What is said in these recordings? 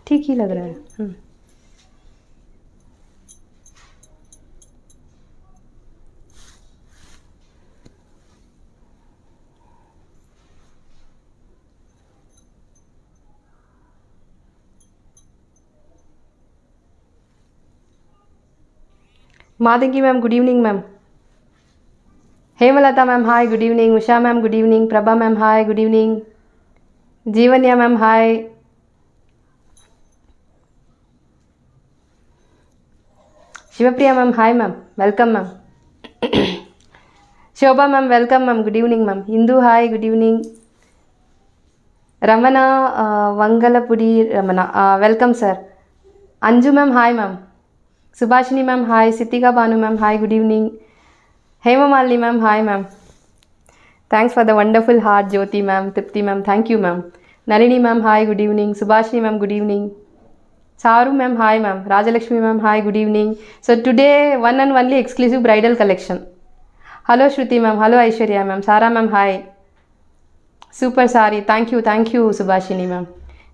ठीक ही लग रहा है। Madhangi ma'am good evening ma'am. Hemlata ma'am hi good evening. Usha ma'am good evening. Prabha ma'am hi good evening. Jeevanya ma'am hi. Shivapriya ma'am hi ma'am, welcome ma'am. Shobha ma'am welcome ma'am, good evening ma'am. Indu hi good evening. Ramana Vangalapudi Ramana welcome sir. Anju ma'am hi ma'am. Subhashini ma'am hi. Sitika Bhanu ma'am hi good evening. Hemamalini ma'am hi ma'am. Thanks for the wonderful heart Jyoti ma'am, Tripti ma'am thank you ma'am. Nalini ma'am hi good evening. Subhashini ma'am good evening. Saru ma'am hi ma'am. Rajalakshmi ma'am hi good evening. So today one and only exclusive bridal collection. Hello Shruti ma'am. Hello Aishwarya ma'am. Sara ma'am hi. Super sari. Thank you Subhashini ma'am.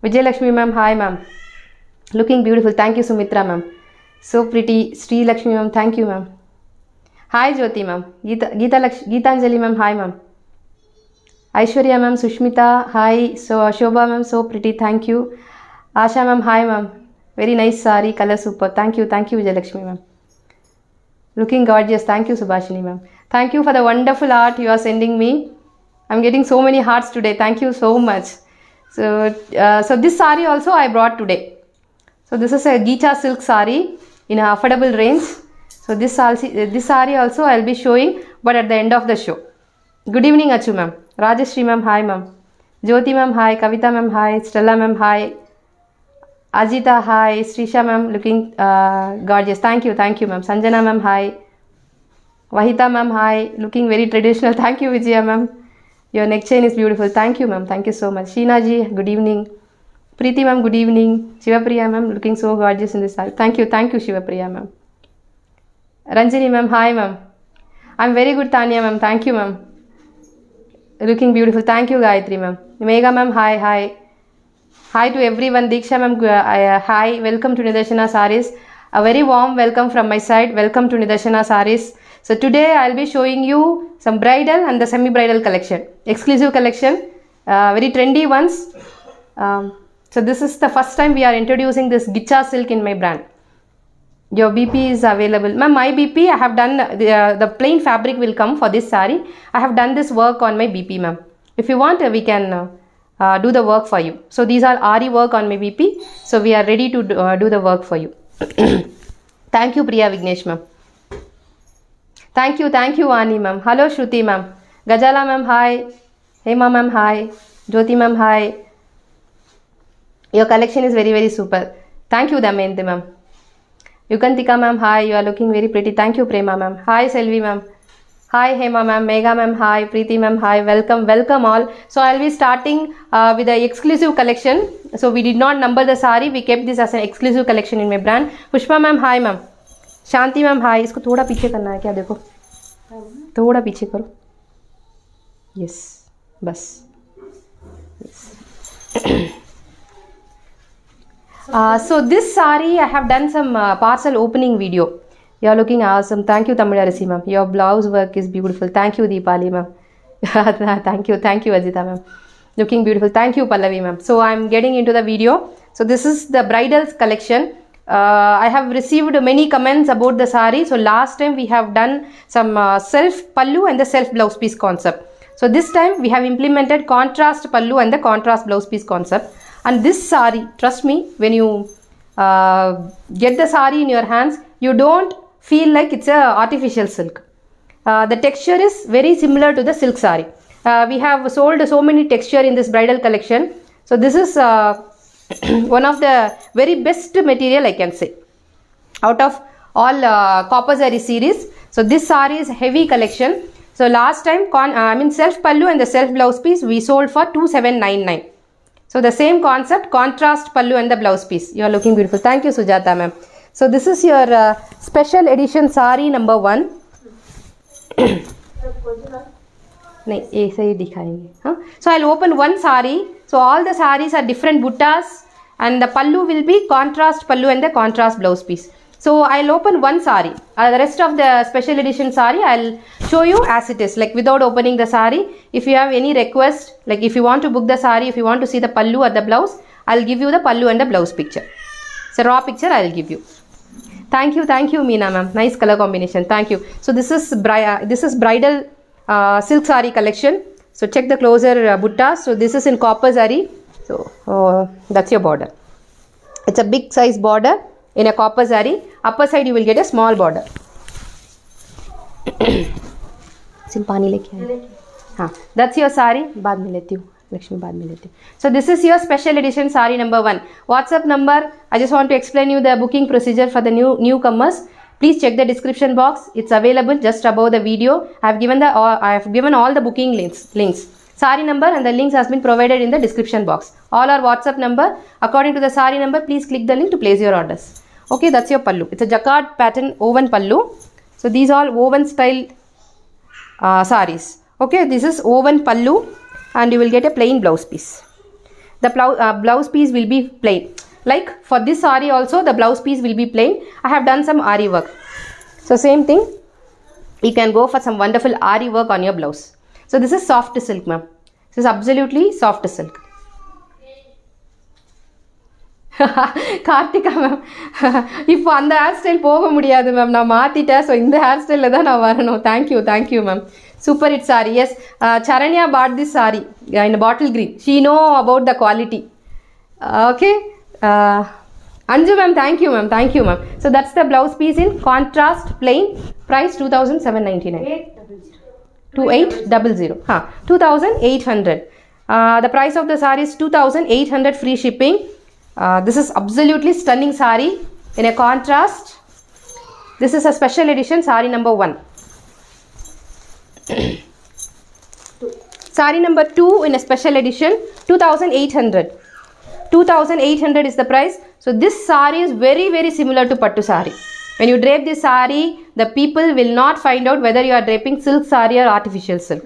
Vijayalakshmi ma'am hi ma'am. Looking beautiful. Thank you Sumitra ma'am. So pretty. Sri Lakshmi ma'am thank you ma'am. Hi Jyoti ma'am. Geetanjali ma'am hi ma'am. Aishwarya ma'am. Sushmita hi. So Shobha ma'am so pretty thank you. Asha ma'am hi ma'am. Very nice sari, color super. Thank you Vijayalakshmi ma'am. Looking gorgeous. Thank you Subhashini ma'am. Thank you for the wonderful art you are sending me. I'm getting so many hearts today. Thank you so much. So this sari also I brought today. So this is a Geecha silk sari in an affordable range. So this sari also I'll be showing, but at the end of the show. Good evening Achu ma'am. Rajashri ma'am hi ma'am. Jyoti ma'am hi. Kavita ma'am hi. Stella ma'am hi. Ajita hi. Srisha ma'am looking gorgeous. Thank you ma'am. Sanjana ma'am hi. Vahita ma'am hi. Looking very traditional. Thank you Vijaya ma'am. Your neck chain is beautiful. Thank you ma'am. Thank you so much. Sheena ji good evening. Preeti ma'am good evening. Shivapriya ma'am looking so gorgeous in this style. Thank you Shivapriya ma'am. Ranjini ma'am hi ma'am. I'm very good Tanya ma'am. Thank you ma'am. Looking beautiful. Thank you Gayatri ma'am. Megha ma'am hi. Hi to everyone. Diksha ma'am hi. Welcome to Nidarshana Sarees. A very warm welcome from my side. Welcome to Nidarshana Sarees. So today I'll be showing you some bridal and the semi-bridal collection. Exclusive collection. Very trendy ones. So this is the first time we are introducing this Geecha silk in my brand. Your BP is available. Ma'am, my BP I have done, the plain fabric will come for this saree. I have done this work on my BP ma'am. If you want we can do the work for you. So these are Ari work on my BP. So we are ready to do the work for you. Thank you Priya Vignesh ma'am. Thank you Ani ma'am. Hello Shruti ma'am. Gajala ma'am hi. Hema ma'am hi. Jyoti ma'am hi. Your collection is very super. Thank you Damayanti ma'am. Yukantika ma'am hi. You are looking very pretty. Thank you Prema ma'am. Hi Selvi ma'am. Hi Hema ma'am. Megha ma'am hi. Preeti ma'am hi. Welcome all. So I'll be starting with the exclusive collection. So we did not number the sari. We kept this as an exclusive collection in my brand. Pushpa ma'am hi ma'am. Shanti ma'am hi. इसको थोड़ा पीछे करना है क्या, देखो थोड़ा पीछे करो. यस बस. So this sari I have done some parcel opening video. You are looking awesome. Thank you Tamilarasi ma'am. Your blouse work is beautiful. Thank you Deepali ma'am. Thank you Ajita ma'am. Looking beautiful. Thank you Pallavi ma'am. So I am getting into the video. So this is the bridal collection. I have received many comments about the sari. So last time we have done some self pallu and the self blouse piece concept. So this time we have implemented contrast pallu and the contrast blouse piece concept. And this sari, trust me, when you get the sari in your hands, you don't feel like it's a artificial silk. The texture is very similar to the silk sari. We have sold so many texture in this bridal collection. So this is one of the very best material I can say out of all copper zari series. So this sari is heavy collection. So last time self pallu and the self blouse piece we sold for 2799. So the same concept, contrast pallu and the blouse piece. You are looking beautiful. Thank you Sujata ma'am. So this is your special edition sari number 1. नहीं ऐसे ही दिखाएंगे. हाँ. So I'll open one sari So all the sarees are different buttas, and the pallu will be contrast pallu and the contrast blouse piece. So I'll open one saree. The rest of the special edition saree I'll show you as it is, like without opening the saree. If you have any request, like if you want to book the saree, if you want to see the pallu or the blouse, I'll give you the pallu and the blouse picture. So raw picture I'll give you. Thank you, Meena ma'am. Nice color combination. Thank you. So this is bridal silk saree collection. So check the closer butta. So this is in copper zari. So that's your border. It's a big size border in a copper zari. Upper side you will get a small border. SIM पानी लेके आए. हाँ, that's your saree. बाद में लेती हूँ. Lakshmi बाद में लेती हूँ. So this is your special edition saree number 1. WhatsApp number. I just want to explain you the booking procedure for the newcomers. Please check the description box. It's available just above the video. I have given all the booking links. Saree number and the links has been provided in the description box. All our WhatsApp number. According to the saree number, please click the link to place your orders. Okay, that's your pallu. It's a jacquard pattern woven pallu. So these are woven style sarees. Okay, this is woven pallu, and you will get a plain blouse piece. The blouse piece will be plain. Like for this saree also, the blouse piece will be plain. I have done some ari work. So same thing, you can go for some wonderful ari work on your blouse. So this is soft silk, ma'am. This is absolutely soft silk. Karthika ma'am, இப்போ அந்த hair style போக முடியாது ma'am, நான் மாற்றிட்டேன். So இந்த hair ஸ்டைலில் தான் நான் வரணும். Thank you ma'am. Super it saree. Yes, Charanya bought this saree in a bottle green. She know about the quality. Okay. Anju ma'am, thank you ma'am. So that's the blouse piece in contrast plain. Price 2,799. 2800. 2,800. The price of the saree is 2,800 free shipping. This is absolutely stunning saree in a contrast. This is a special edition saree number 1. Saree number 2 in a special edition, 2,800. 2,800 is the price. So this saree is very, very similar to pattu saree. When you drape this saree, the people will not find out whether you are draping silk saree or artificial silk.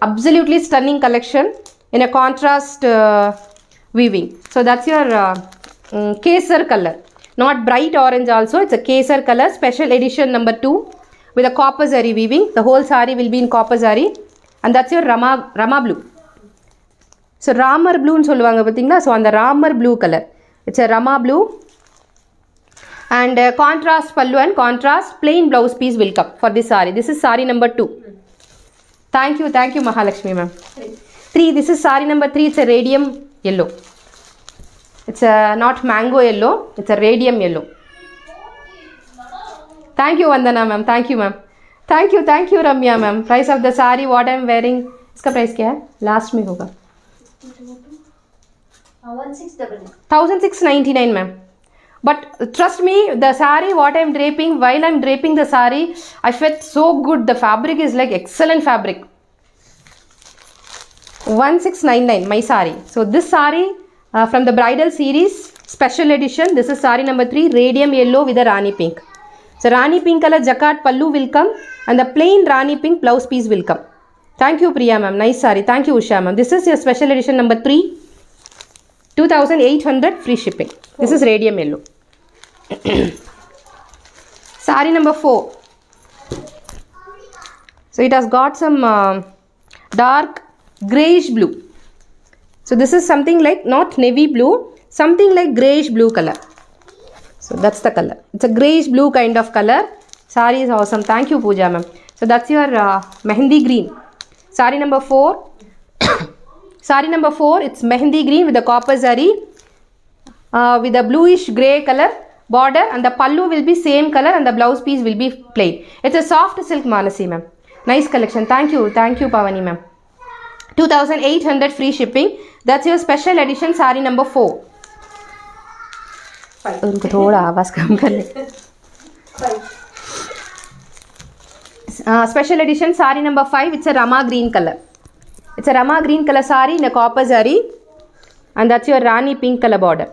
Absolutely stunning collection in a contrast weaving. So that's your kesar color, not bright orange also. It's a kesar color, special edition number 2 with a copper zari weaving. The whole saree will be in copper zari, and that's your Rama blue. So Ramar blue nu solluvaanga pathingala. So on the Ramar blue color, it's a Rama blue, and contrast pallu and contrast plain blouse piece will come for this saree. This is saree number 2. Thank you Mahalakshmi ma'am. 3. This is saree number 3. It's a radium yellow. It's a not mango yellow, it's a radium yellow. Thank you Vandana ma'am. Thank you ma'am. Thank you Ramya ma'am. Price of the saree what I am wearing, इसका price क्या है? Last में होगा 1,699 ma'am. But trust me, the saree what I am draping, while I am draping the saree, I felt so good. The fabric is like excellent fabric. 1,699 my saree. So this saree from the bridal series special edition. This is saree number 3, radium yellow with a Rani pink. So Rani pink color jacquard pallu will come, and the plain Rani pink blouse piece will come. Thank you Priya ma'am. Nice saree. Thank you Usha ma'am. This is your special edition number 3. 2,800 free shipping. This is radium yellow. Saree number 4. So it has got some dark greyish blue. So this is something like not navy blue, something like greyish blue color. So that's the color. It's a greyish blue kind of color. Saree is awesome. Thank you Pooja ma'am. So that's your mehendi green. Saree number 4. Saree number 4, it's mehendi green with the copper zari with a bluish grey color border, and the pallu will be same color, and the blouse piece will be plain. It's a soft silk Manasi ma'am. Nice collection. Thank you Pavani ma'am. 2,800 free shipping. That's your special edition saree number 4. उनको थोड़ा आवाज कम कर ले. Special edition saree number 5. It's a Rama green color. It's a Rama green color saree in a copper zari, and that's your Rani pink color border.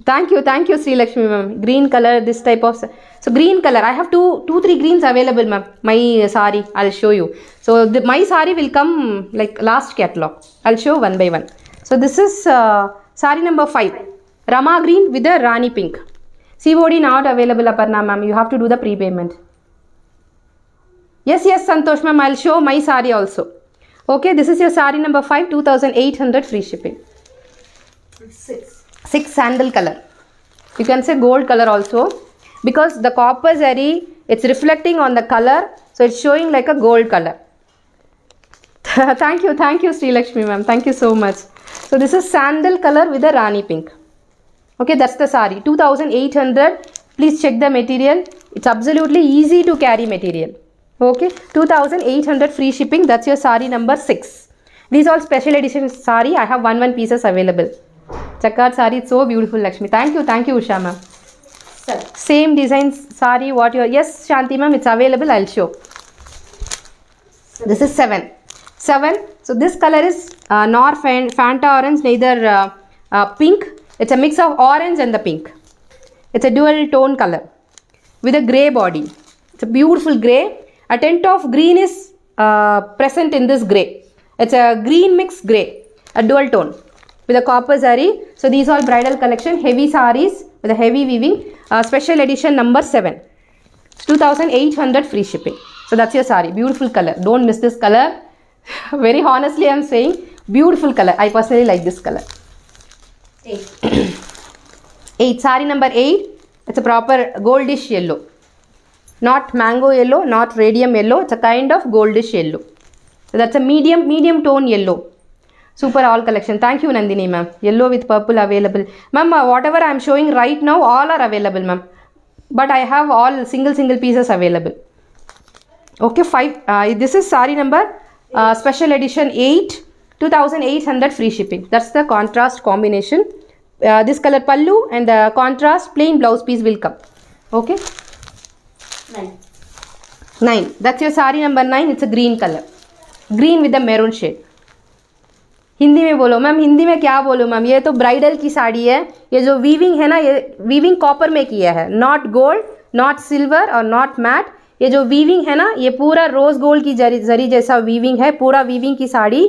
Thank you, Sri Lakshmi ma'am. Green color, this type of. So green color, I have two, three greens available, ma'am. My sari, I'll show you. So my sari will come like last catalog. I'll show one by one. So this is sari number 5, Rama green with the Rani pink. COD not available, Aparna ma'am. You have to do the prepayment. Yes, Santosh ma'am. I'll show my sari also. Okay, this is your sari number 5, 2,800 free shipping. 6 sandal color. You can say gold color also, because the copper zari, it's reflecting on the color, so it's showing like a gold color. Thank you, Sri Lakshmi ma'am. Thank you so much. So this is sandal color with the Rani pink. Okay, that's the sari. 2,800. Please check the material. It's absolutely easy to carry material. Okay, 2,800 free shipping. That's your sari number 6. These all special edition sari. I have one pieces available. Chakar sari, it's so beautiful, Lakshmi. Thank you, Usha ma'am. Same design sari, what your. Yes, Shanti ma'am, it's available. I'll show. This is 7. So this color is nor Fanta orange, neither pink. It's a mix of orange and the pink. It's a dual tone color with a grey body. It's a beautiful grey. A tint of green is present in this grey. It's a green mix grey, a dual tone with a copper zari. So these all bridal collection, heavy saris with a heavy weaving. Special edition number 7. 2,800 free shipping. So that's your sari. Beautiful color. Don't miss this color. Very honestly, I'm saying beautiful color. I personally like this color. 8. Sari number 8. It's a proper goldish yellow. Not mango yellow, not radium yellow. It's a kind of goldish yellow. So that's a medium tone yellow. Super all collection. Thank you, Nandini ma'am. Yellow with purple available. Ma'am, whatever I am showing right now, all are available, ma'am. But I have all single pieces available. Okay, 5. This is sari number special edition 8. 2,800 free shipping. That's the contrast combination. This color pallu and the contrast plain blouse piece will come. Okay. 9. That's your sari number 9. It's a green color. Green with the maroon shade. Hindi में बोलो ma'am. Hindi में क्या बोलो ma'am? ये तो bridal की साड़ी है. ये जो वीविंग है ना, ये वीविंग कॉपर में किया है. नॉट गोल्ड, नॉट सिल्वर और नॉट मैट. ये जो वीविंग है ना, ये पूरा रोज गोल्ड की जरी जैसा वीविंग है. पूरा वीविंग की साड़ी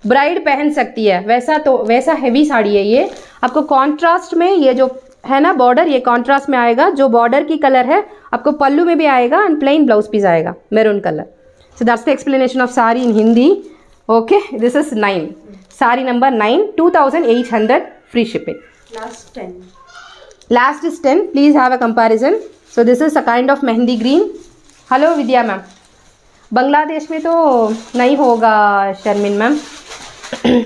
ब्राइड पहन सकती है. वैसा हैवी साड़ी है ये. आपको कॉन्ट्रास्ट में ये जो है ना बॉर्डर, ये कॉन्ट्रास्ट में आएगा. जो बॉर्डर की कलर है आपको पल्लू में भी आएगा एंड प्लेन ब्लाउज पीस आएगा maroon colour. So that's the explanation of sari in Hindi. Okay, this is 9. Sari number 9, 2,800 free shipping. Last is 10. Please have a comparison. So this is a kind of mehendi green. Hello Vidya ma'am. Bangladesh में तो नहीं होगा Sharmin ma'am.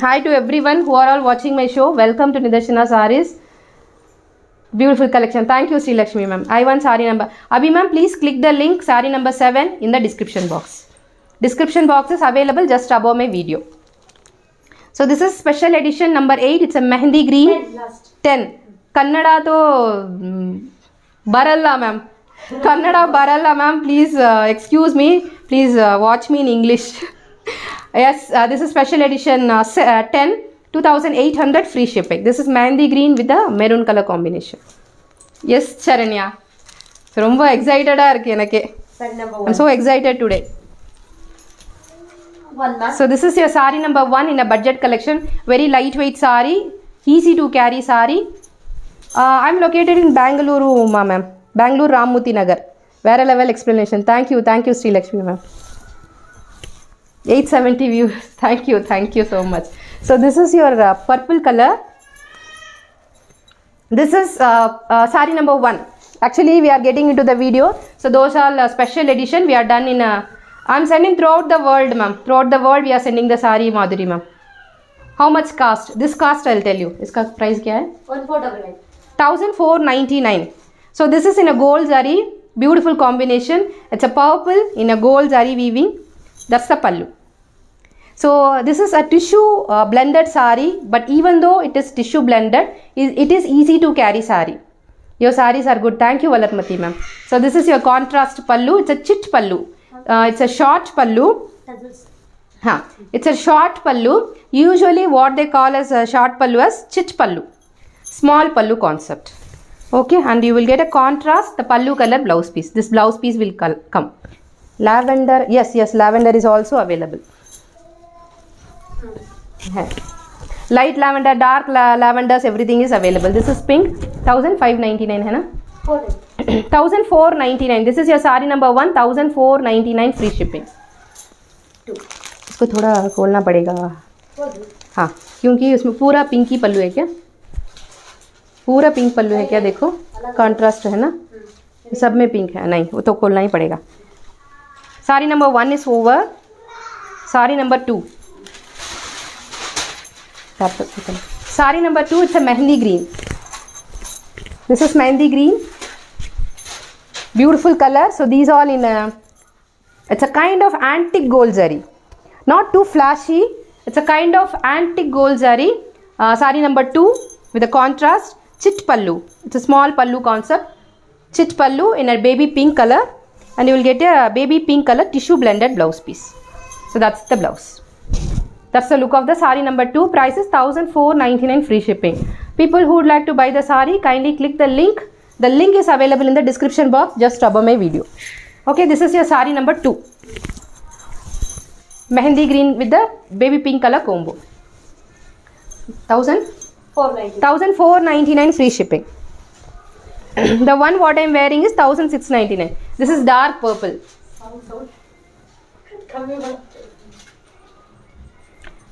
Hi to everyone who are all watching my show. Welcome to Nidarshana Sarees. Beautiful collection. Thank you Sri Lakshmi ma'am. I want sari number. Abhi ma'am, please click the link sari number 7 in the description box. Description box is available just above my video. So this is special edition number 8. It's a mehendi green. 10. Kannada to baralla ma'am. Kannada baralla ma'am. Please excuse me. Please watch me in English. Yes, this is special edition 10. 2,800 free shipping. This is mehendi green with the maroon color combination. Yes, Charanya. ரொம்ப எக்ஸைட்டடாக இருக்குது எனக்கு. I'm so excited today. So this is your sari number 1 in a budget collection. Very lightweight sari, easy to carry sari. I'm located in Bangalore, ma'am. Bangalore Rammuthi Nagar. Very level explanation. Thank you Sri Lakshmi ma'am. 870 views. Thank you so much. So this is your purple color. This is sari number 1. Actually we are getting into the video. So those are special edition. We are done in I'm sending throughout the world, ma'am. Throughout the world, we are sending the sari, Madhuri, ma'am. How much cost? This cost, I'll tell you. इसका price क्या है? 1499. 1499. So this is in a gold zari. Beautiful combination. It's a purple in a gold zari weaving. That's the pallu. So this is a tissue blended sari. But even though it is tissue blended, it is easy to carry sari. Your saris are good. Thank you, Valatmati, ma'am. So this is your contrast pallu. It's a chit pallu. It's a short pallu. It's a short pallu. Usually what they call as a short pallu as chit pallu. Small pallu concept. Okay, and you will get a contrast, the pallu color blouse piece. This blouse piece will come. Lavender, yes, lavender is also available. Light lavender, dark lavenders, everything is available. This is pink, 1599 है ना? 1499. This is your saree number 1, 1499 free shipping. इसको थोड़ा खोलना पड़ेगा. हाँ, क्योंकि उसमें पूरा पिंक ही पल्लू है क्या? पूरा पिंक पल्लू है क्या? देखो कॉन्ट्रास्ट है ना, सब में पिंक है. नहीं, वो तो खोलना ही पड़ेगा. Sari number 1 is over. Sari number 2. Sari number 2, it's a mehndi green. This is mehndi green. Beautiful color. So these all in it's a kind of antique gold zari, not too flashy. It's a kind of antique gold zari. Saree number 2 with a contrast chit pallu. It's a small pallu concept. Chit pallu in a baby pink color, and you will get a baby pink color tissue blended blouse piece. So that's the blouse. That's the look of the saree number 2. Price is 1499 free shipping. People who would like to buy the saree, kindly click the link. The link is available in the description box just above my video. Okay, this is your saree number 2. Mehendi green with the baby pink color combo. 1499 free shipping. The one what I am wearing is 1699. This is dark purple.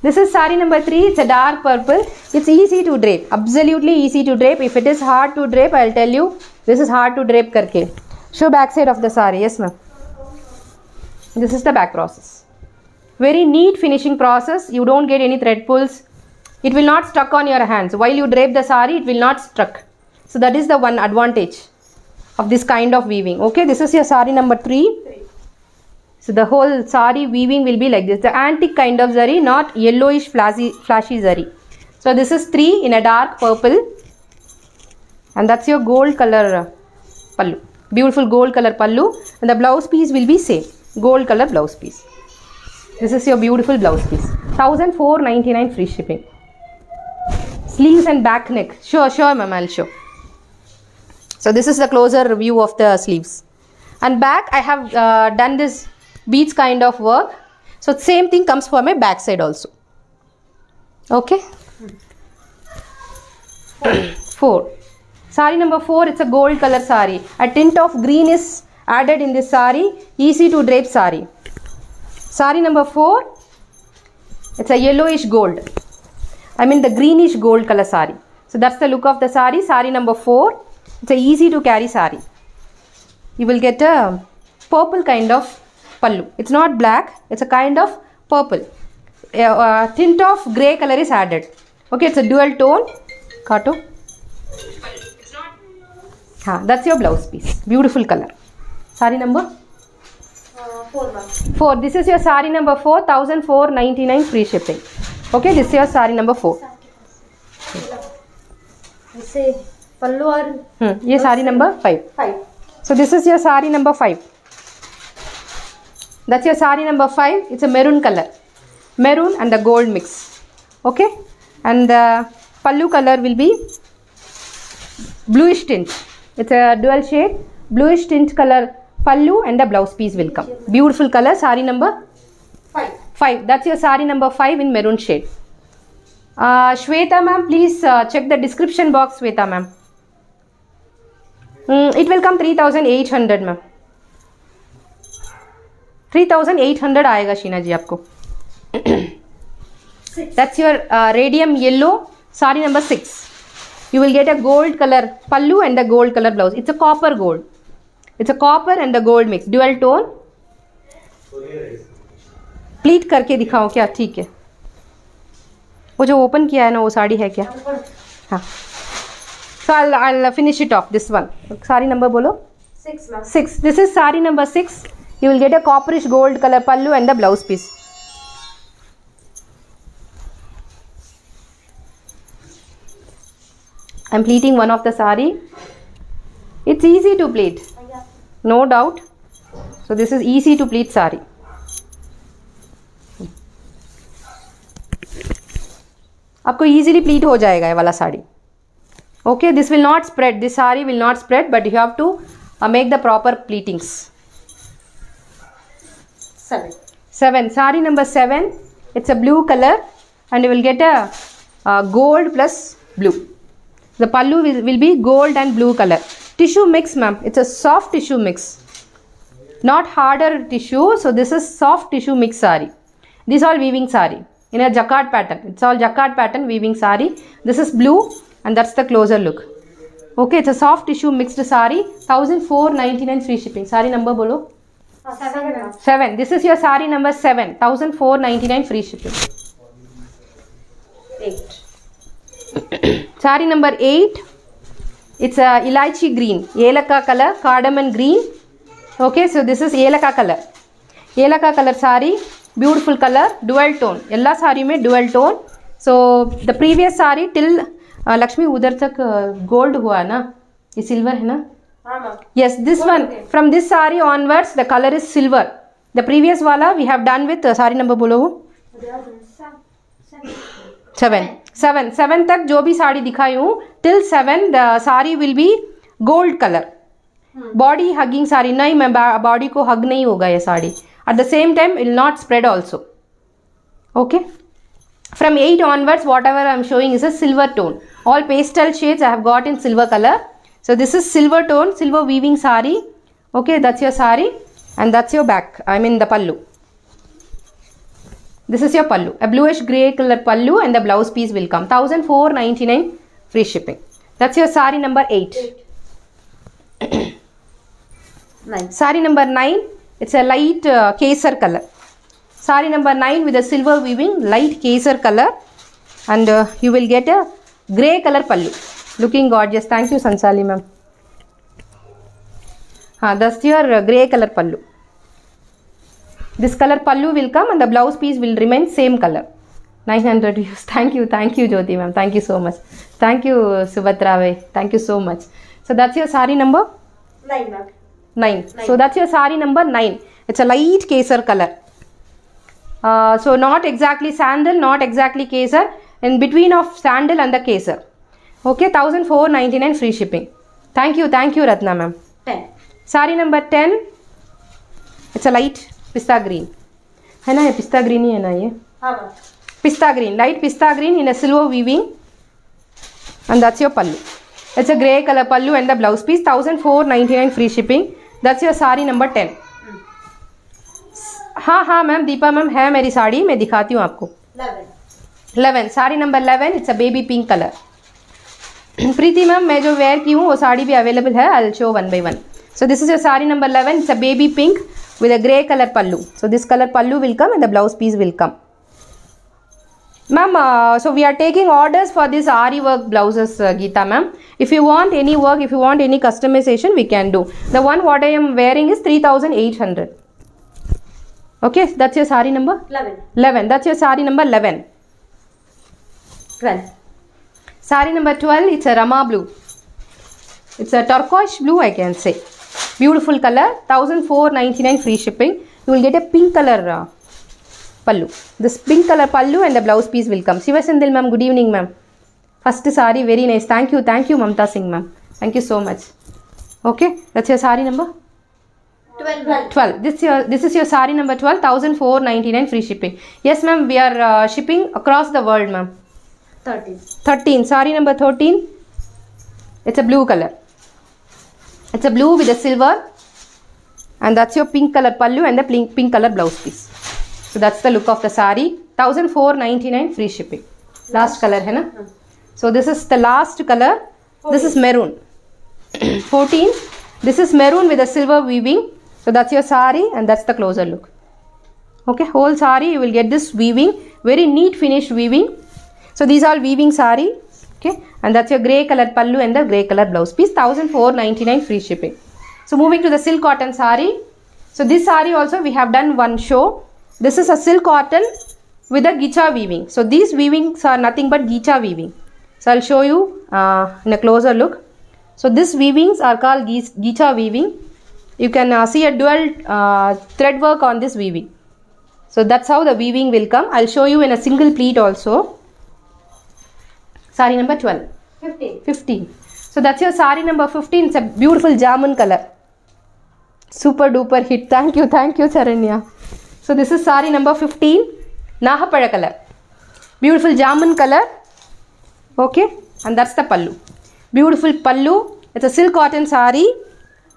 This is saree number 3. It's a dark purple. It's easy to drape. Absolutely easy to drape. If it is hard to drape, I'll tell you. This is hard to drape karke. Show back side of the saree. Yes, ma'am. This is the back process. Very neat finishing process. You don't get any thread pulls. It will not stuck on your hands. While you drape the saree, it will not stuck. So that is the one advantage of this kind of weaving. Okay, this is your saree number 3. So the whole saree weaving will be like this. The antique kind of zari, not yellowish flashy zari. So this is 3 in a dark purple. And that's your gold color pallu. Beautiful gold color pallu. And the blouse piece will be same. Gold color blouse piece. This is your beautiful blouse piece. 1499 free shipping. Sleeves and back neck. Sure ma'am, I'll show. So this is the closer view of the sleeves. And back I have done this beads kind of work. So same thing comes for my back side also. Okay. 4. Saree number 4, it's a gold color saree. A tint of green is added in this saree. Easy to drape saree. Saree number 4, it's a yellowish gold. I mean the greenish gold color saree. So that's the look of the saree. Saree number 4. It's a easy to carry saree. You will get a purple kind of pallu. It's not black. It's a kind of purple. A tint of grey color is added. Okay, it's a dual tone. Kato. That's your blouse piece. Beautiful color. Saree number 4. This is your saree number 4. 1499 free shipping. Okay, this is your saree number 4. पल्लू और ये saree number 5. So this is your saree number 5. That's your saree number 5. It's a maroon color. Maroon and the gold mix. Okay. And the pallu color will be bluish tint. It's a dual shade. Bluish tint color pallu and the blouse piece will come. Beautiful color. Saree number 5. That's your saree number 5 in maroon shade. Shweta ma'am, please check the description box, Shweta ma'am. It will come 3800 ma'am. 3800 आएगा शीना जी आपको. That's your radium yellow saree number 6. You will get a gold color pallu and the gold color blouse. It's a copper gold. It's a copper and the gold mix. Dual tone. Pleat करके दिखाओ क्या? ठीक है. वो जो open किया है ना वो साड़ी है क्या? हाँ. So I'll finish it off. This one. Saree number बोलो. 6 ma'am. 6. This is saree number 6. You will get a copperish gold color pallu and the blouse piece. I'm pleating one of the saree. It's easy to pleat. No doubt. So this is easy to pleat saree. आपको easily pleat हो जाएगा ये वाला sari. Okay, this will not spread. This saree will not spread, but you have to make the proper pleatings. 7. 7. Saree number 7. It's a blue color, and you will get a gold plus blue. The pallu will be gold and blue color. Tissue mix, ma'am. It's a soft tissue mix, not harder tissue. So this is soft tissue mix saree. This all weaving saree in a jacquard pattern. It's all jacquard pattern weaving saree. This is blue, and that's the closer look. Okay, it's a soft tissue mixed saree. 1499 free shipping. Saree number bolo. 7, ma'am. 7. This is your saree number 7. 1499 free shipping. 8. Saree number 8. It's a elaichi green, yelaka color, cardamom green. Okay, so this is yelaka color. Yelaka color saree, beautiful color, dual tone. Ella saree mein dual tone. So the previous saree till Lakshmi udhar tak gold hua na, ye silver hai na. हाँ ma'am. Yes, this one from this saree onwards the color is silver. The previous wala we have done with saree number bolo. 7. 7 तक जो भी साड़ी दिखाई हूँ till 7 the saree will be gold color. Body hugging saree नहीं, मैं body को hug नहीं होगा ये sari. At the same time it will not spread also. Okay. From 8 onwards whatever I am showing is a silver tone. All pastel shades I have got in silver color. So this is silver tone, silver weaving saree. Okay, that's your saree and that's your back. I mean the pallu. This is your pallu, a bluish grey color pallu, and the blouse piece will come. 1499 free shipping. That's your saree number 8. 9. Saree number 9. It's a light kesar color. Saree number 9 with a silver weaving, light kesar color, and you will get a grey color pallu. Looking gorgeous. Thank you, Sansali ma'am. That's your grey color pallu. This color pallu will come and the blouse piece will remain same color. 900 views. Thank you, Jyoti ma'am. Thank you so much. Thank you, Subhatra Bhai. Thank you so much. So that's your saree number 9, ma'am. 9. So that's your saree number 9. It's a light kesar color. So not exactly sandal, not exactly kesar. In between of sandal and the kesar. Okay, 1499 free shipping. Thank you, Ratna ma'am. 10. Saree number 10. It's a light pista green. है ना ये पिस्ता green ही है ना ये? हाँ ma'am. Pista green, light pista green in a silver weaving, and that's your pallu. It's a grey color pallu and the blouse piece. 1499 free shipping. That's your saree number 10. हाँ ma'am, Deepa ma'am है मेरी साड़ी, मैं दिखाती हूँ आपको. 11. Sari number 11. It's a baby pink colour. Preeti ma'am मैं जो where की हूँ वो साड़ी भी अवेलेबल है. I will show one by one. So this is your saree number 11. It's a baby pink with a grey color pallu. So this color pallu will come and the blouse piece will come. Ma'am, so we are taking orders for this Ari work blouses, Geeta ma'am. If you want any work, if you want any customization, we can do. The one what I am wearing is 3,800. Okay, that's your saree number? 11. That's your saree number 11. 12. Saree number 12, it's a Rama blue. It's a turquoise blue, I can say. Beautiful color. 1499 free shipping. You will get a pink color pallu. This pink color pallu and the blouse piece will come. Shiva Sindhil ma'am, good evening ma'am. First saree, very nice. Thank you Mamta Singh ma'am. Thank you so much. Okay, that's your saree number 12. This is your saree number 12. 1499 free shipping. Yes ma'am, we are shipping across the world ma'am. 13. Saree number 13. It's a blue color. It's a blue with a silver, and that's your pink color pallu and the pink color blouse piece. So that's the look of the saree. 1499 free shipping. Last color hai na? So this is the last color. This is maroon. 14. This is maroon with a silver weaving. So that's your saree and that's the closer look. Okay, whole saree you will get this weaving, very neat finished weaving. So these are weaving saree. Okay, and that's your grey color pallu and the grey color blouse piece. 1499 free shipping. So moving to the silk cotton saree. So this saree also we have done one show. This is a silk cotton with a gicha weaving. So these weavings are nothing but gicha weaving. So I'll show you in a closer look. So these weavings are called gicha weaving. You can see a dual thread work on this weaving. So that's how the weaving will come. I'll show you in a single pleat also. Saree number 12. 15. 15. So that's your sari number 15. It's a beautiful jamun color. Super duper hit. Thank you, Charanya. So this is sari number 15, Nahapada color. Beautiful jamun color. Okay, and that's the pallu. Beautiful pallu. It's a silk cotton sari,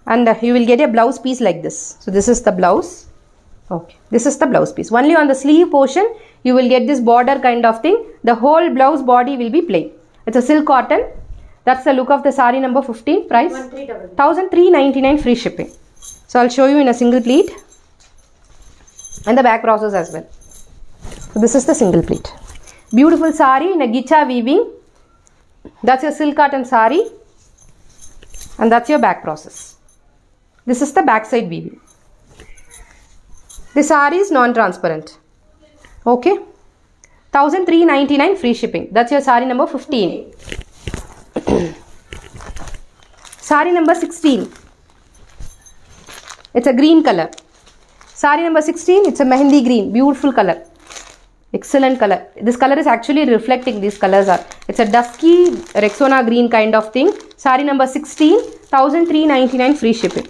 and you will get a blouse piece like this. So this is the blouse. Okay, this is the blouse piece. Only on the sleeve portion you will get this border kind of thing. The whole blouse body will be plain. It's a silk cotton. That's the look of the sari number 15. Price 1399 free shipping. So I'll show you in a single pleat and the back process as well. So this is the single pleat. Beautiful sari in a gicha weaving. That's your silk cotton sari, and that's your back process. This is the back side weaving. The sari is non-transparent. Okay, 1399 free shipping. That's your sari number 15. Sari number 16. It's a green color. Sari number 16. It's a mehendi green. Beautiful color. Excellent color. This color is actually reflecting. These colors are. It's a dusky Rexona green kind of thing. Sari number 16. 1399 free shipping.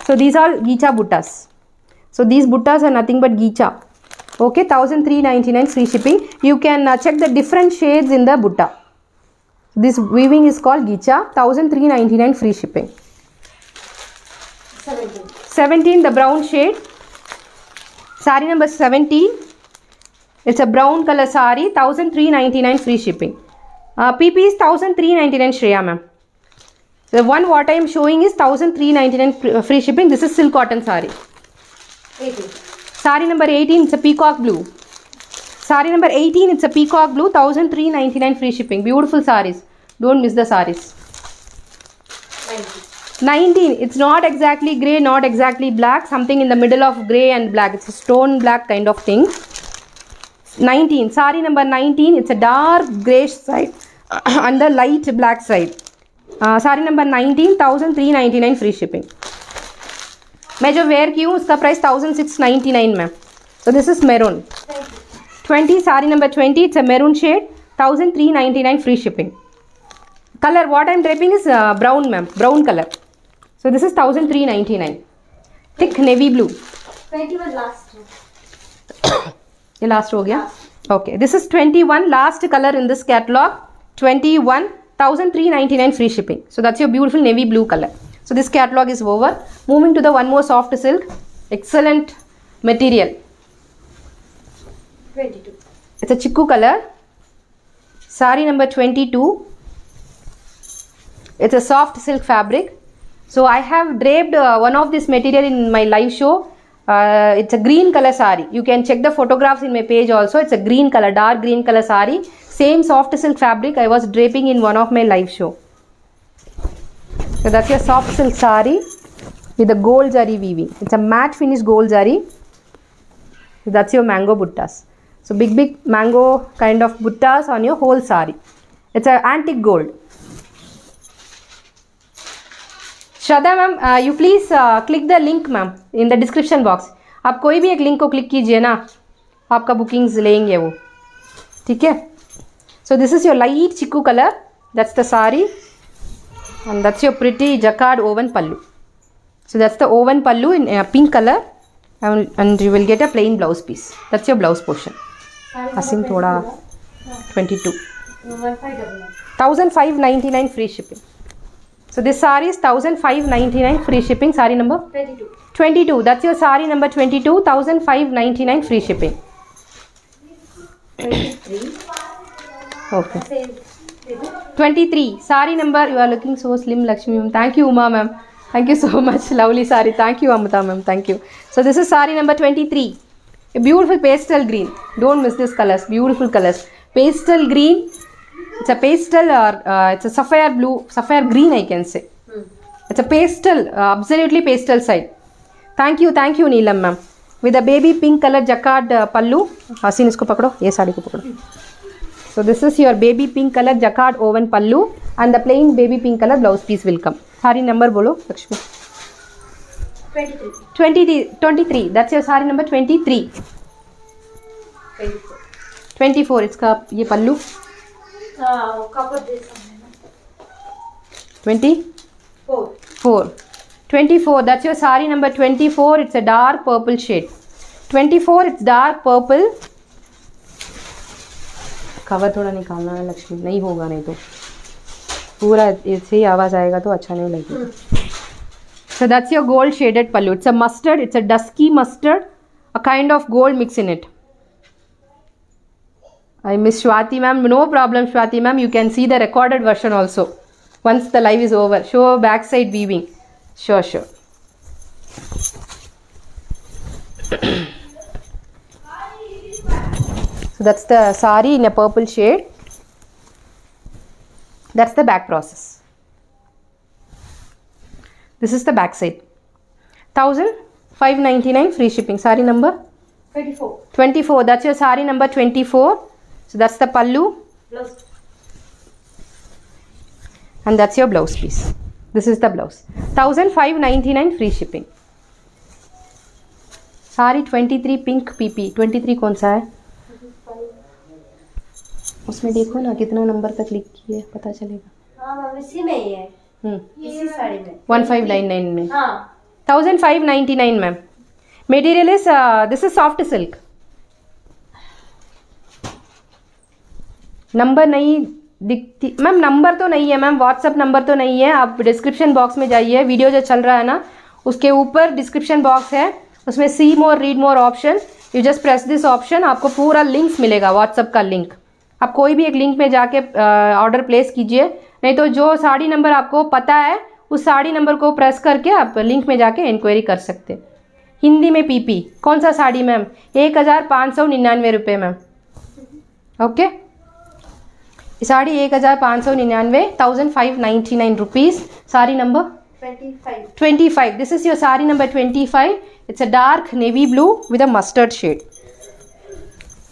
So these are gicha buttas. So these buttas are nothing but gicha. Okay, 1399 free shipping. You can check the different shades in the butta. This weaving is called gicha. 1399 free shipping. 17, the brown shade. Sari number 17. It's a brown color sari. 1399 free shipping. PP is 1399 Shreya ma'am. The one what I am showing is 1399 free shipping. This is silk cotton sari. 18. Sari number 18, it's a peacock blue. Sari number 18, it's a peacock blue. 1399 free shipping. Beautiful saris. Don't miss the saris. 19, it's not exactly grey, not exactly black. Something in the middle of grey and black. It's a stone black kind of thing. 19, sari number 19, it's a dark greyish side and the light black side. Sari number 19, 1399 free shipping. मैं जो where की हूँ उसका price 1699 ma'am. So this is maroon. 20, sari number 20, it's a maroon shade. 1399 free shipping. Color what I am draping is brown ma'am, brown color. So this is 1399. Thick navy blue. 21 last. ये last हो गया. Okay, this is 21 last color in this catalog. 21, 1399 free shipping. So that's your beautiful navy blue color. So this catalog is over. Moving to the one more soft silk. Excellent material. 22. It's a chiku color. Sari number 22. It's a soft silk fabric. So I have draped one of this material in my live show. It's a green color sari. You can check the photographs in my page also. It's a green color, dark green color sari. Same soft silk fabric I was draping in one of my live show. So that's your soft silk sari with the gold zari weaving. It's a matte finish gold zari. So that's your mango buttas. So big mango kind of buttas on your whole sari. It's an antique gold. Shraddha ma'am you please click the link ma'am in the description box. आप कोई भी एक link को click कीजिए ना, आपका bookings लेंगे वो. ठीक है. So this is your light chikoo colour. That's the sari and that's your pretty jacquard woven pallu. So that's the woven pallu in pink color and you will get a plain blouse piece. That's your blouse portion. Asim thoda 22. 1599 free shipping. So this saree is 1599 free shipping. Saree number 22. That's your saree number 22. 1599 free shipping. 23. Okay. 23. Saree number, you are looking so slim, Lakshmi ma'am. Thank you, Uma ma'am. Thank you so much. Lovely saree. Thank you, Amrita ma'am. Thank you. So this is saree number 23. A beautiful pastel green. Don't miss these colors. Beautiful colors. Pastel green. It's a pastel or it's a sapphire blue, sapphire green I can say. It's a pastel, absolutely pastel side. Thank you, Neelam ma'am. With a baby pink color jacquard pallu. Hasin isko pakdo, ye saadi ko pakdo. So this is your baby pink color jacquard woven pallu and the plain baby pink color blouse piece will come. Saree number bolo, Lakshmi. 23. That's your saree number 23. 24. It's ka ye pallu. Cover this. 24. 24, that's your sari number 24. It's a dark purple shade. 24, it's dark purple. Cover थोड़ा निकालना है लक्ष्मी, नहीं होगा नहीं तो पूरा ऐसे ही आवाज़ आएगा तो अच्छा नहीं लगेगा. So that's your gold shaded pallu. It's a mustard, it's a dusky mustard, a kind of gold mix in it. I miss Shwati ma'am. No problem Shwati ma'am, you can see the recorded version also once the live is over. Show backside weaving. Sure. So that's the sari in a purple shade. That's the back process. This is the back side. 1599 free shipping. Sari number 24. That's your sari number 24. So that's the pallu. Blouse. And that's your blouse piece. This is the blouse. 1599 free shipping. Sari 23 pink PP. 23 कौन सा है? उसमें देखो ना कितना number तक लिख की है, पता चलेगा. हाँ मैम इसी में ही है. इसी साड़ी में 1599 में. हाँ 1599 ma'am. Material is this is soft silk. Number नहीं दिखती मैम, नंबर तो नहीं है मैम, व्हाट्सअप नंबर तो नहीं है. आप डिस्क्रिप्शन बॉक्स में जाइए, वीडियो जो चल रहा है ना उसके ऊपर डिस्क्रिप्शन बॉक्स है, उसमें see more read more option. You just press this option, आपको पूरा लिंक्स मिलेगा, व्हाट्सअप का लिंक. आप कोई भी एक लिंक में जाके ऑर्डर प्लेस कीजिए, नहीं तो जो साड़ी नंबर आपको पता है उस साड़ी नंबर को प्रेस करके आप लिंक में जाके इंक्वायरी कर सकते हैं. हिंदी में पीपी कौन सा साड़ी मैम? 1599 रुपये ma'am. Okay, sari 1599, 1599 rupees. Sari number 25. This is your sari number 25. It's a dark navy blue with a mustard shade.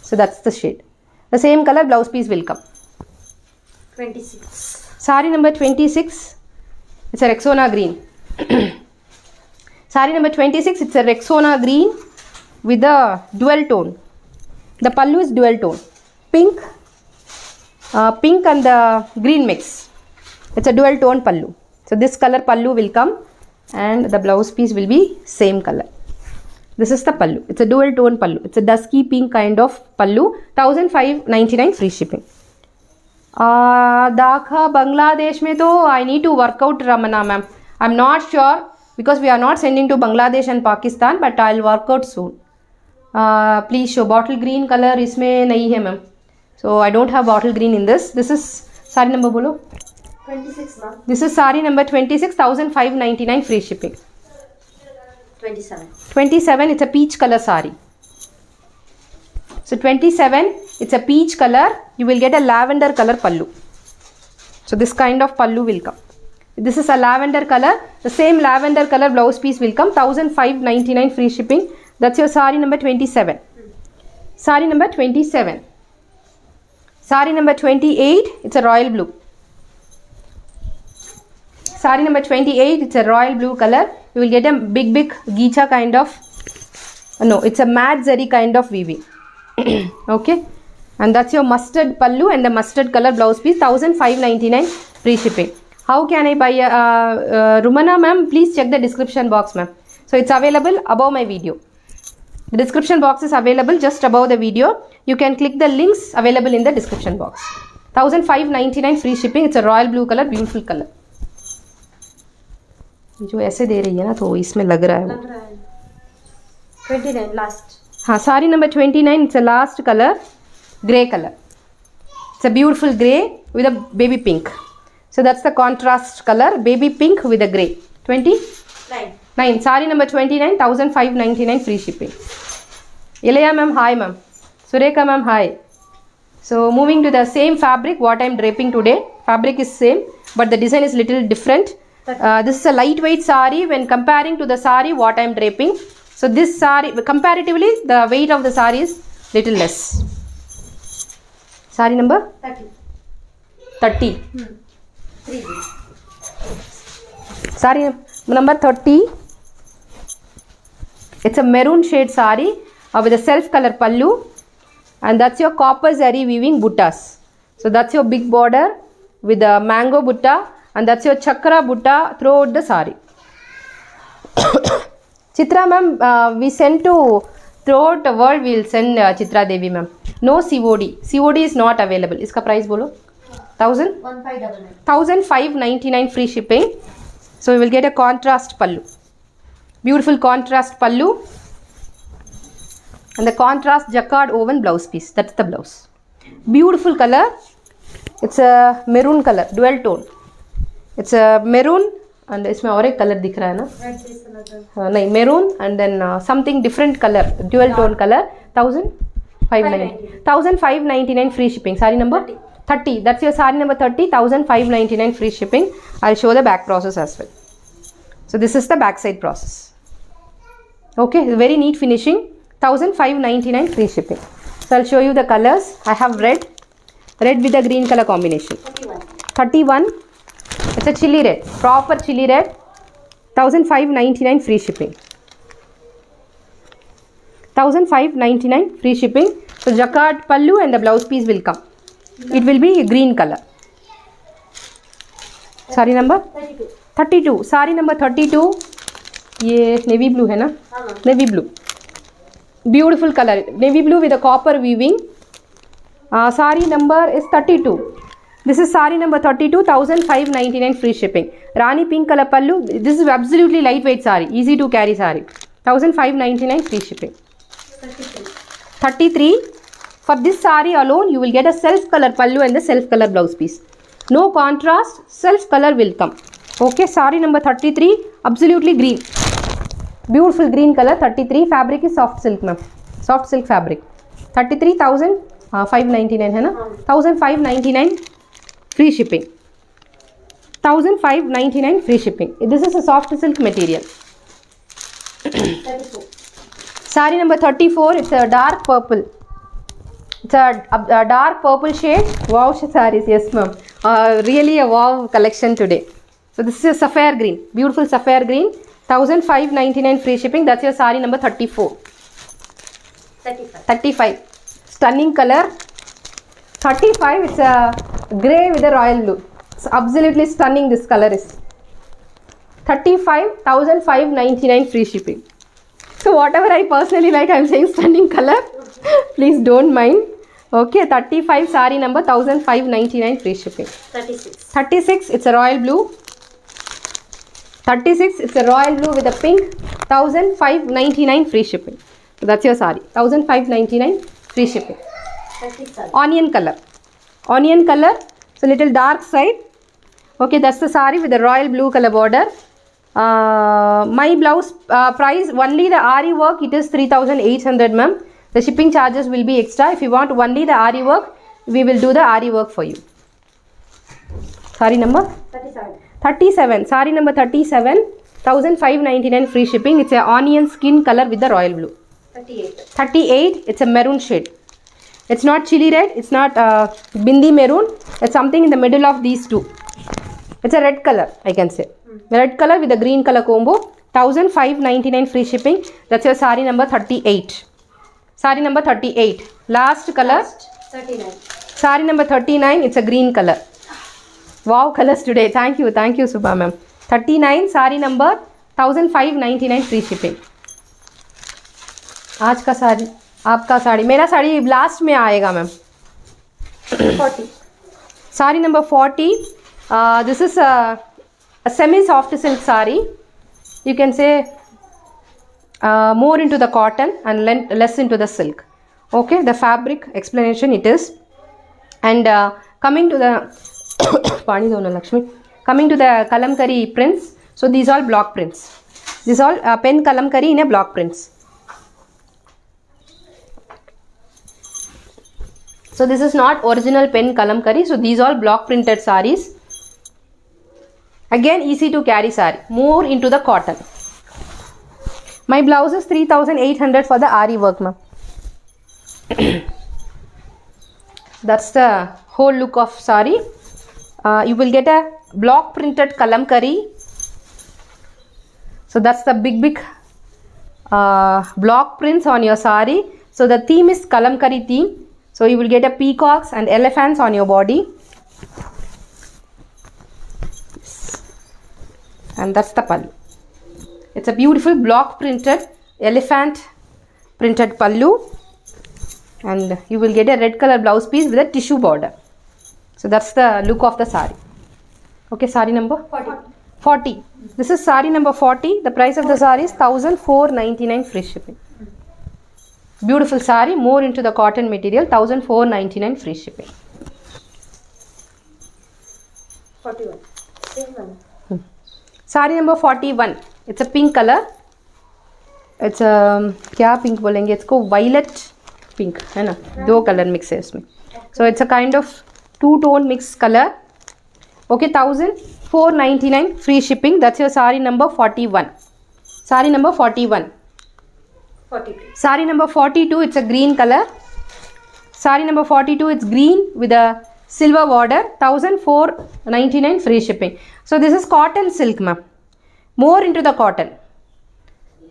So that's the shade. The same color blouse piece will come. 26. Sari number 26. It's a Rexona green. Sari number 26. It's a Rexona green with a dual tone. The pallu is dual tone. Pink and the green mix. It's a dual tone pallu. So this color pallu will come and the blouse piece will be same color. This is the pallu. It's a dual tone pallu. It's a dusky pink kind of pallu. 1599 free shipping. Dhaka Bangladesh में तो I need to work out Ramana ma'am. I'm not sure because we are not sending to Bangladesh and Pakistan, but I'll work out soon. Please show bottle green color इसमें नहीं है ma'am. So I don't have bottle green in this. This is sari number बोलो. 26 ma'am. This is sari number 26, 1599 free shipping. 27, it's a peach color sari. So 27, it's a peach color. You will get a lavender color pallu. So this kind of pallu will come. This is a lavender color. The same lavender color blouse piece will come. 1599 free shipping. That's your sari number 27. Sari number 27. Sari number 28, it's a royal blue. Sari number 28, it's a royal blue color. You will get a big geecha kind of, no, it's a matte zari kind of weaving. Okay, and that's your mustard pallu and the mustard color blouse piece. 1599 free shipping. How can I buy Rumana ma'am? Please check the description box ma'am. So it's available above my video. The description box is available just above the video. You can click the links available in the description box. 1599 free shipping. It's a royal blue color, beautiful color. जो ऐसे दे रही है ना तो इसमें लग रहा है वो. 29 last. हाँ, sari number 29. It's a last color, grey color. It's a beautiful grey with a baby pink. So that's the contrast color, baby pink with a grey. 29. Saree number 29, 1599 free shipping. Ilaya ma'am, hi ma'am. Sureka ma'am, hi. So moving to the same fabric what I am draping today. Fabric is same but the design is little different. This is a lightweight saree when comparing to the saree what I am draping. So this saree, comparatively the weight of the saree is little less. Saree number 30. 3. Saree number 30. It's a maroon shade saree with a self color pallu and that's your copper zari weaving buttas. So that's your big border with a mango butta and that's your chakra butta throughout the sari. Chitra ma'am, we send to throughout the world, we will send Chitra Devi ma'am. No COD. COD is not available. Iska price bolo? 1000? 1599. 1599 free shipping. So we will get a contrast pallu. Beautiful contrast pallu. And the contrast jacquard woven blouse piece. That's the blouse. Beautiful color. It's a maroon color, dual tone. It's a maroon and इसमें और एक colour दिख रहा है ना? Red is another. नहीं, maroon and then something different color, dual tone color. 1599 free shipping. Sari number 30. That's your sari number 30. 1599 free shipping. I'll show the back process as well. So this is the back side process. Okay, very neat finishing. 1599 free shipping. So I'll show you the colors. I have red with the green color combination. 31. It's a chili red, proper chili red. 1599 free shipping. 1599 free shipping. So jacquard pallu and the blouse piece will come. It will be green color. Sari number 32. Sari number 32. ये navy blue है ना? Navy blue. Beautiful color. Navy blue with a copper weaving. Sari number is 32. This is sari number 32, 1599 free shipping. Rani pink color pallu. This is absolutely lightweight sari. Easy to carry sari. 1599 free shipping. 33. For this sari alone, you will get a self color pallu and the self color blouse piece. No contrast, self color will come. Okay, sari number 33, absolutely green. Beautiful green color, 33. Fabric is soft silk ma'am. Soft silk fabric. 33,599 है ना? 1599 free shipping. 1599 free shipping. This is a soft silk material. 34. Sari number 34, it's a dark purple. It's a dark purple shade. Wow sarees, yes ma'am. Really a wow collection today. So this is a sapphire green, beautiful sapphire green. 1599 free shipping. That's your sari number 34. 35. Stunning color. 35, it's a grey with a royal blue. It's absolutely stunning this color is. 35, 1599 free shipping. So whatever I personally like, I'm saying stunning color. Please don't mind. Okay, 35 sari number 1599 free shipping. 36, it's a royal blue. 36, it's a royal blue with a pink. 1599 free shipping. So that's your sari. 1599 free shipping. 37. Onion color. So little dark side. Okay, that's the sari with the royal blue color border. My blouse price, only the Ari work, it is 3800 ma'am. The shipping charges will be extra. If you want only the Ari work, we will do the Ari work for you. Sari number 37. Sari number 37, 1599 free shipping. It's a onion skin color with the royal blue. 38, it's a maroon shade. It's not chili red, it's not bindi maroon. It's something in the middle of these two. It's a red color, I can say. Red color with a green color combo. 1599 free shipping. That's your sari number 38. Sari number 38. Last color. 39. Sari number 39. It's a green color. Wow colors today. Thank you Subha ma'am. 39 sari number 1599 free shipping. आज का साड़ी, आपका साड़ी, मेरा sari last में आएगा ma'am. 40. Sari number 40. This is a semi soft silk sari. You can say more into the cotton and less into the silk. Okay, the fabric explanation it is. And coming to the Pani Dona Lakshmi, coming to the kalamkari prints. So these all block prints. These all pen kalamkari in a block prints. So this is not original pen kalamkari. So these all block printed saris. Again easy to carry sari. More into the cotton. My blouse is 3800 for the Ari work ma'am. That's the whole look of sari. You will get a block printed kalamkari. So that's the big block prints on your sari. So the theme is kalamkari theme. So you will get a peacocks and elephants on your body. and that's the pallu. It's a beautiful block printed elephant printed pallu, and you will get a red color blouse piece with a tissue border. So that's the look of the sari. Okay, sari number 40. This is sari number 40. The price of the sari is 1499 free shipping. Beautiful sari, more into the cotton material, 1499 free shipping. 41. Same one. Sari number 41. It's a pink color. It's a क्या pink बोलेंगे इसको, violet pink है ना, दो color mix है इसमें. So it's a kind of two tone mix color. Okay, 1499 free shipping. That's your sari number 41. Sari number 41. 42. Sari number 42. It's a green color. Sari number 42. It's green with a silver border. 1499 free shipping. So this is cotton silk, ma'am. More into the cotton.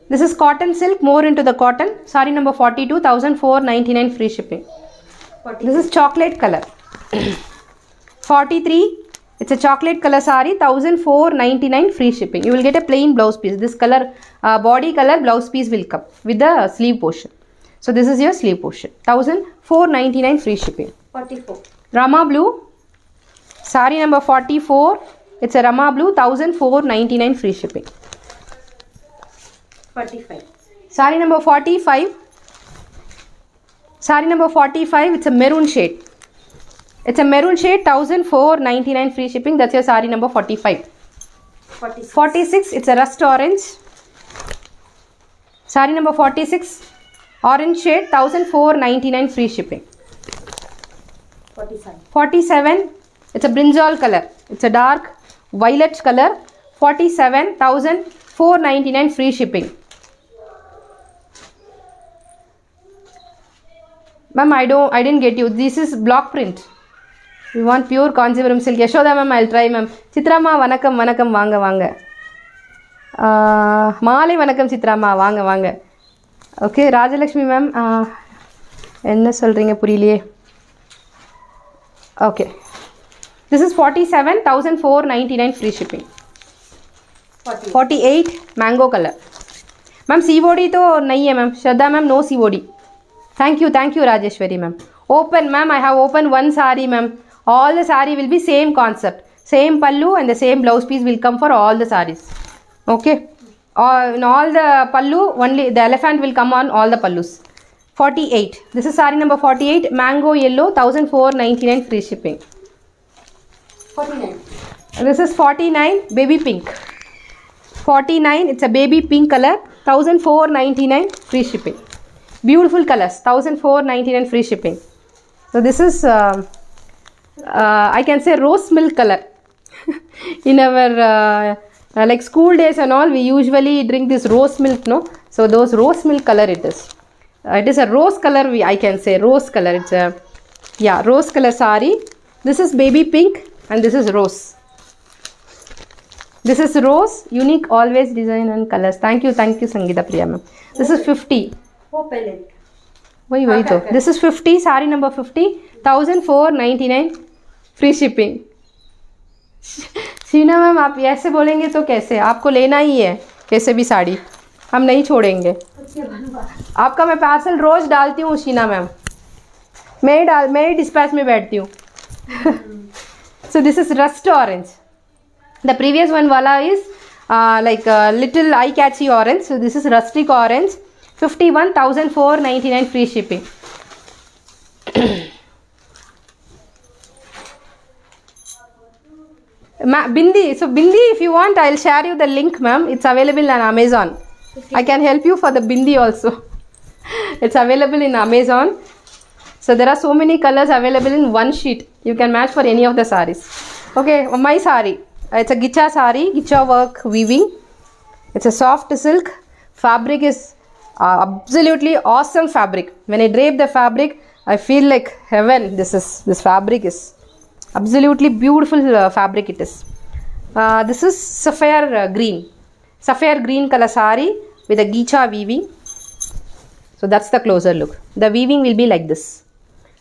This is cotton silk, more into the cotton. Sari number 42, 1499 free shipping. 43. This is chocolate color. 43, it's a chocolate color sari, 1499 free shipping. You will get a plain blouse piece. This color, body color blouse piece will come with the sleeve portion. So this is your sleeve portion. 1499 free shipping. 44. Rama blue, sari number 44. It's a Rama blue, 1499 free shipping. 45. Sari number 45. Sari number 45. It's a maroon shade. It's a maroon shade, 1499 free shipping. That's your sari number 45. 46. 46. It's a rust orange. Sari number 46. Orange shade, 1499 free shipping. 47. 47. It's a brinjal color. It's a dark violet color. 47. 1499 free shipping. Ma'am, I didn't get you. This is block print. We want pure Kanchipuram silk. Yashoda ma'am, I'll try ma'am. Chitrama, vanakkam, vanakkam, vaanga, vaanga. Maale vanakkam Chitrama, vaanga, vaanga. Okay, Rajalakshmi ma'am. என்ன சொல்றீங்க புரியலையே. Okay. This is 47, 1499 free shipping. 48 mango color. Ma'am, COD तो नहीं है ma'am. Shraddha ma'am, no COD. Thank you, Rajeshwari ma'am. Open ma'am, I have opened one sari ma'am. All the sari will be same concept. Same pallu and the same blouse piece will come for all the saris. Okay. In all the pallu, only the elephant will come on all the pallus. 48. This is sari number 48. Mango yellow, 1499 free shipping. 49. This is 49. Baby pink. 49. It's a baby pink color. 1499 free shipping. Beautiful colors, 1499 free shipping. So this is I can say rose milk color. In our like school days and all, we usually drink this rose milk, no? So those rose milk color it is. It is a rose color. I can say rose color. It's a rose color sari. This is baby pink and this is rose. This is rose, unique, always design and colors. Thank you, Sangeeta Priya ma'am. This is 50. Opalent. वही तो. This is 50, sari number 50, 1499 free shipping. Sheena ma'am, आप ऐसे बोलेंगे तो कैसे? आपको लेना ही है कैसे भी साड़ी, हम नहीं छोड़ेंगे. आपका मैं पार्सल रोज डालती हूँ शीना मैम. मैं ही डिस्पैच में बैठती हूँ. So this is rust orange. The previous one wala is like little eye catchy orange. So this is rustic orange. 51, 1499 free shipping. Bindi. So bindi, if you want, I'll share you the link, ma'am. It's available on Amazon. I can help you for the bindi also. It's available in Amazon. So there are so many colors available in one sheet. You can match for any of the saris. Okay, my sari. It's a gicha sari, gicha work weaving. It's a soft silk. Fabric is absolutely awesome fabric. When I drape the fabric, I feel like heaven. This fabric is absolutely beautiful fabric it is. This is sapphire green color sari with a gicha weaving. So that's the closer look. The weaving will be like this.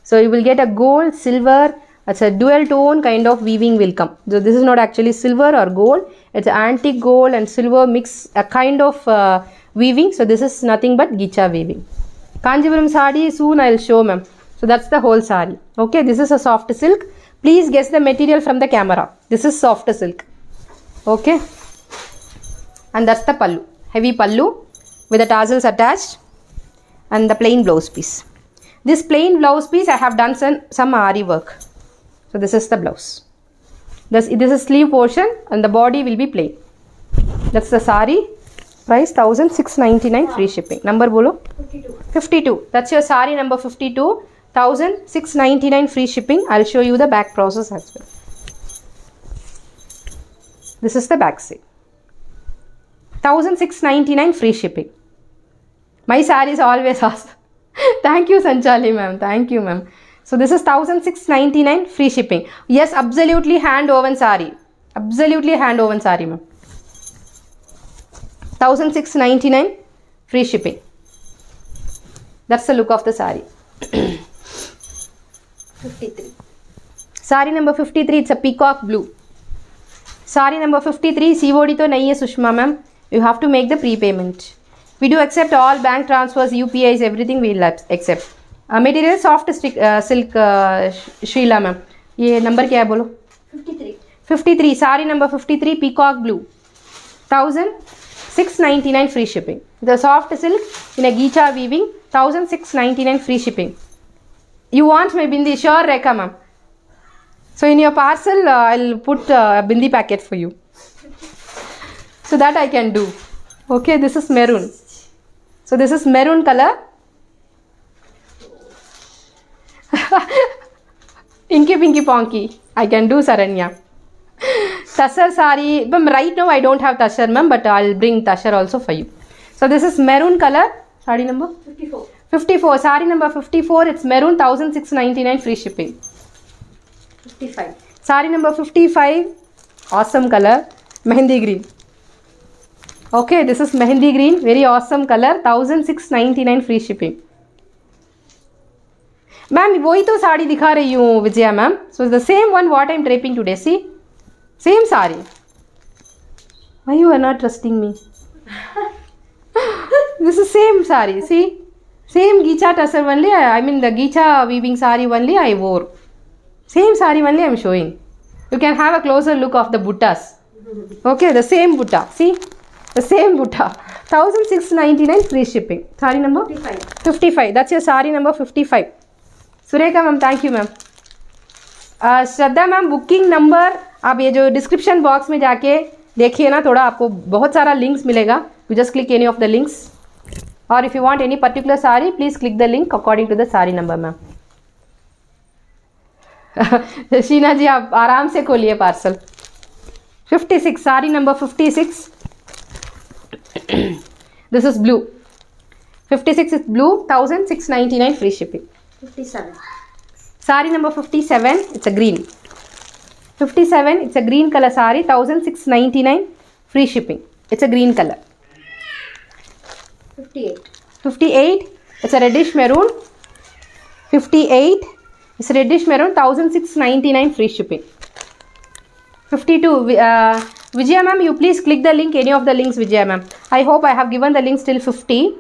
So you will get a gold, silver, It's a dual tone kind of weaving will come. So this is not actually silver or gold. It's antique gold and silver mix, a kind of weaving. So this is nothing but Gicha weaving. Kanjivaram sari soon I'll show, ma'am. So that's the whole sari. Okay, this is a soft silk. Please guess the material from the camera. This is soft silk. Okay. And that's the pallu. Heavy pallu with the tassels attached and the plain blouse piece. This plain blouse piece I have done some ari work. So this is the blouse. This is sleeve portion and the body will be plain. That's the sari. Price 1699 free shipping. Number bolo? 52. 52. That's your sari number 52. 1699 free shipping. I'll show you the back process as well. This is the back side. 1699 free shipping. My sari is always awesome. Thank you, Sanchali ma'am. Thank you, ma'am. So this is 1699 free shipping. Yes, absolutely hand woven sari. Absolutely hand woven sari, ma'am. 1699 free shipping. That's the look of the sari. 53. Sari number 53, it's a peacock blue. Sari number 53, COD to nahi hai Sushma ma'am. You have to make the prepayment. We do accept all bank transfers, UPIs, everything we will accept. Material soft silk Sheila ma'am. ये number क्या है बोलो? 53. 53. Sari number 53, peacock blue. 1699 free shipping. The soft silk in a Gicha weaving. 1699 free shipping. You want my bindi? Sure, Rekha ma'am. So in your parcel, I'll put a bindi packet for you. So that I can do. Okay, this is maroon. So this is maroon color. Inky Pinky Ponky. I can do, Saranya. Tassar sari. But right now I don't have tassar, ma'am, but I'll bring tassar also for you. So this is maroon color. Sari number? 54. 54. Sari number 54. It's maroon. 1699 free shipping. 55. Sari number 55. Awesome color. Mehendi green. Okay, this is mehendi green. Very awesome color. 1699 free shipping. Ma'am, वही तो साड़ी दिखा रही हूँ Vijaya ma'am. So the same one what I'm draping today. See, same saree. Why you are not trusting me? This is same saree. See, same Gicha tassar only. I mean the Gicha weaving saree only I wore. Same saree only I'm showing. You can have a closer look of the buttas. Okay, the same butta. See, the same butta. 1699 free shipping. Saree number 55. 55. That's your saree number 55. Surekha ma'am, thank you ma'am. Shraddha ma'am, booking number आप ये जो description box में जाके देखिए ना, थोड़ा आपको बहुत सारा लिंक्स मिलेगा. You just click any of the links, और if you want any particular sari please click the link according to the sari number ma'am. Sheena ji, आप आराम से खोलिए parcel. 56. Sari number 56. This is blue. 56 is blue. 1699 free shipping. 57. Sari number 57, it's a green. 57, it's a green color sari. 1699 free shipping. It's a green color. 58. 58, it's a reddish maroon. 58, it's a reddish maroon. 1699 free shipping. 52, Vijaya ma'am, you please click the link, any of the links, Vijaya ma'am. I hope I have given the links till 50.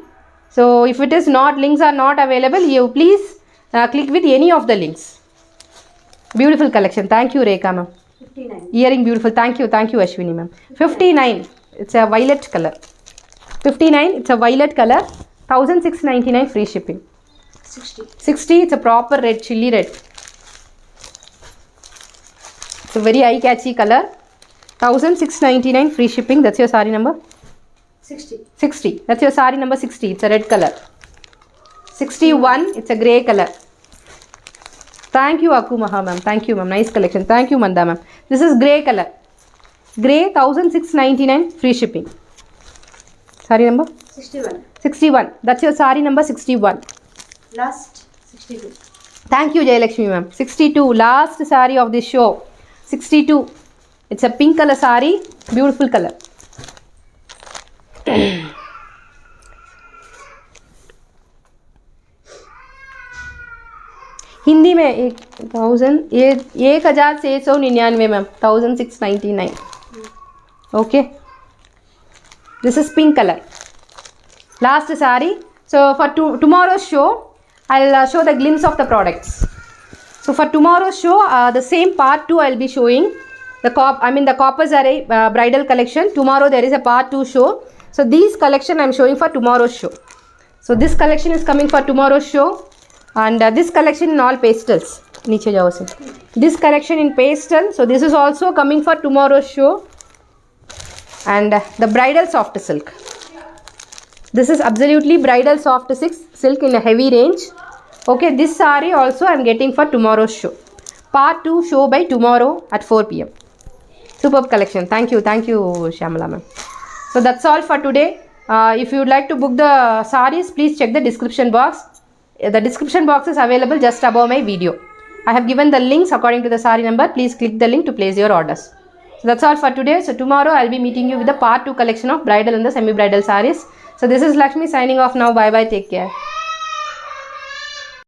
So if it is not, links are not available, you please click with any of the links. Beautiful collection. Thank you, Rekha ma'am. 59. Earring beautiful. Thank you, Ashwini ma'am. 59, it's a violet color. 59, it's a violet color. 1699 free shipping. 60. 60, it's a proper red, chilli red. It's a very eye catchy color. 1699 free shipping. That's your sari number 60. 60. That's your sari number 60. It's a red color. 61, it's a grey color. Thank you, Aku Maha ma'am. Thank you, ma'am. Nice collection. Thank you, Manda ma'am. This is grey color. Grey, 1699 free shipping. Sari number 61. 61. That's your sari number 61. Last 62. Thank you, Jayalakshmi ma'am. 62. Last sari of this show. 62. It's a pink color sari. Beautiful color. Hindi में 1699 ma'am, 1699. Okay, this is pink color. Last saree. So for tomorrow's show, I'll show the glimpse of the products. So for tomorrow's show, the same part 2 I'll be showing. The copper saree bridal collection. Tomorrow there is a part 2 show. So these collection I'm showing for tomorrow's show. So this collection is coming for tomorrow's show, and this collection in all pastels. नीचे जाओ से. This collection in pastel. So this is also coming for tomorrow's show, and the bridal soft silk. This is absolutely bridal soft silk in a heavy range. Okay, this saree also I'm getting for tomorrow's show. Part 2 show by tomorrow at 4 p.m. Superb collection. Thank you, Shyamala ma'am. So that's all for today. If you would like to book the sarees, please check the description box. The description box is available just above my video. I have given the links according to the saree number. Please click the link to place your orders. So that's all for today. So tomorrow I'll be meeting you with the part 2 collection of bridal and the semi-bridal sarees. So this is Lakshmi signing off now. Bye bye. Take care.